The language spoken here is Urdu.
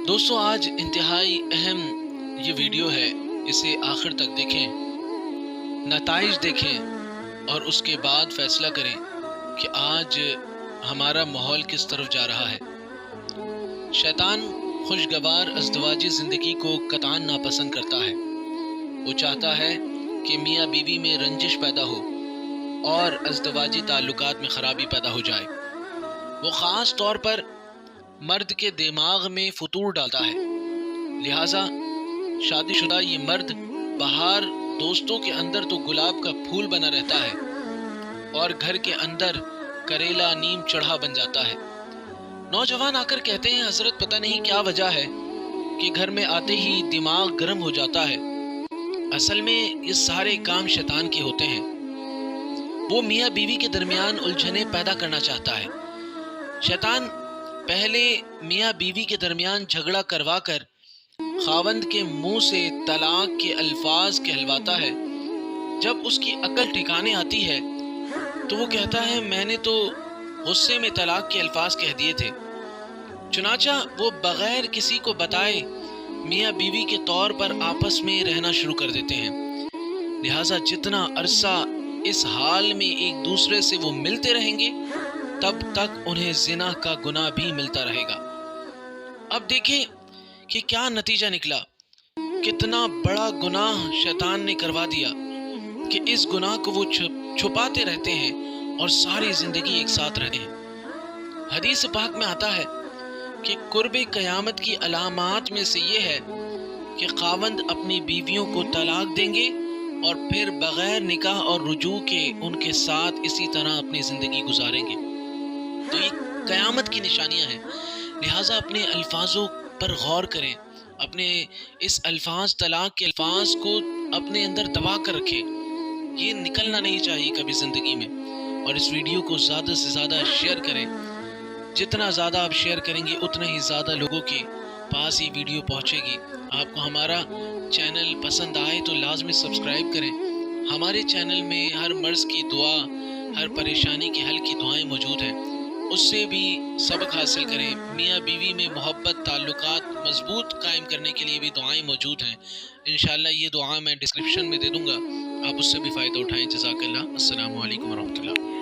دوستوں آج انتہائی اہم یہ ویڈیو ہے، اسے آخر تک دیکھیں، نتائج دیکھیں اور اس کے بعد فیصلہ کریں کہ آج ہمارا ماحول کس طرف جا رہا ہے۔ شیطان خوشگوار ازدواجی زندگی کو قطعاً ناپسند کرتا ہے۔ وہ چاہتا ہے کہ میاں بیوی میں رنجش پیدا ہو اور ازدواجی تعلقات میں خرابی پیدا ہو جائے۔ وہ خاص طور پر مرد کے دماغ میں فطور ڈالتا ہے، لہٰذا شادی شدہ یہ مرد باہر دوستوں کے اندر تو گلاب کا پھول بنا رہتا ہے اور گھر کے اندر کریلا نیم چڑھا بن جاتا ہے۔ نوجوان آ کر کہتے ہیں حضرت پتہ نہیں کیا وجہ ہے کہ گھر میں آتے ہی دماغ گرم ہو جاتا ہے۔ اصل میں یہ سارے کام شیطان کے ہوتے ہیں۔ وہ میاں بیوی کے درمیان الجھنیں پیدا کرنا چاہتا ہے۔ شیطان پہلے میاں بیوی کے درمیان جھگڑا کروا کر خاوند کے منہ سے طلاق کے الفاظ کہلواتا ہے۔ جب اس کی عقل ٹھکانے آتی ہے تو وہ کہتا ہے میں نے تو غصے میں طلاق کے الفاظ کہہ دیے تھے۔ چنانچہ وہ بغیر کسی کو بتائے میاں بیوی کے طور پر آپس میں رہنا شروع کر دیتے ہیں، لہٰذا جتنا عرصہ اس حال میں ایک دوسرے سے وہ ملتے رہیں گے تب تک انہیں زنا کا گناہ بھی ملتا رہے گا۔ اب دیکھیں کہ کیا نتیجہ نکلا، کتنا بڑا گناہ شیطان نے کروا دیا کہ اس گناہ کو وہ چھپاتے رہتے ہیں اور ساری زندگی ایک ساتھ رہتے ہیں۔ حدیث پاک میں آتا ہے کہ قرب قیامت کی علامات میں سے یہ ہے کہ خاوند اپنی بیویوں کو طلاق دیں گے اور پھر بغیر نکاح اور رجوع کے ان کے ساتھ اسی طرح اپنی زندگی گزاریں گے۔ تو یہ قیامت کی نشانیاں ہیں، لہٰذا اپنے الفاظوں پر غور کریں، اپنے اس الفاظ طلاق کے الفاظ کو اپنے اندر دبا کر رکھیں، یہ نکلنا نہیں چاہیے کبھی زندگی میں۔ اور اس ویڈیو کو زیادہ سے زیادہ شیئر کریں، جتنا زیادہ آپ شیئر کریں گے اتنا ہی زیادہ لوگوں کے پاس یہ ویڈیو پہنچے گی۔ آپ کو ہمارا چینل پسند آئے تو لازمی سبسکرائب کریں۔ ہمارے چینل میں ہر مرض کی دعا، ہر پریشانی کے حل کی دعائیں موجود ہیں، اس سے بھی سبق حاصل کریں۔ میاں بیوی میں محبت تعلقات مضبوط قائم کرنے کے لیے بھی دعائیں موجود ہیں۔ انشاءاللہ یہ دعا میں ڈسکرپشن میں دے دوں گا، آپ اس سے بھی فائدہ اٹھائیں۔ جزاک اللہ۔ السلام علیکم ورحمۃ اللہ۔